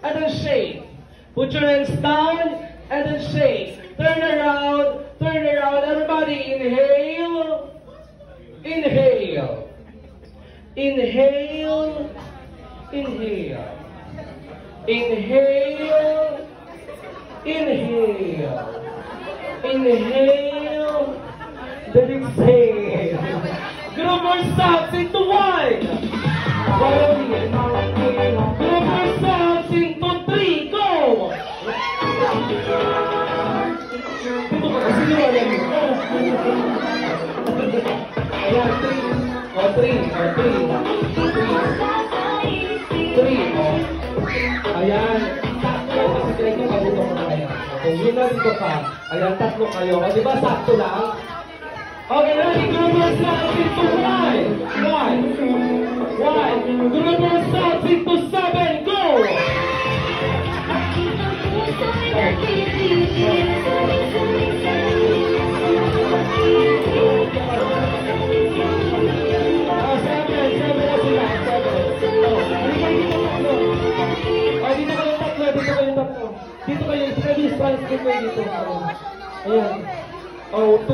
and then shake. Put your hands down, and then shake. Turn around, everybody inhale, inhale, inhale, inhale, inhale, inhale, inhale, then exhale. Group yourselves into one. Group yourselves into three. Go. Ayan, three. Ayan, tatlo. Kasi kayo kabuto ko na kayo. Okay, yun na dito ka. Ayan, tatlo kayo. O, diba sakto lang? Okay, ready? Group yourselves into one. Group yourselves into 7. Go! Dito kayo, dito kayo, dito kayo, dito kayo, dito kayo, dito kayo, dito kayo, dito kayo, dito kayo, dito kayo, dito kayo, dito kayo, dito kayo, dito kayo, dito kayo, dito kayo, dito kayo, dito kayo, dito kayo,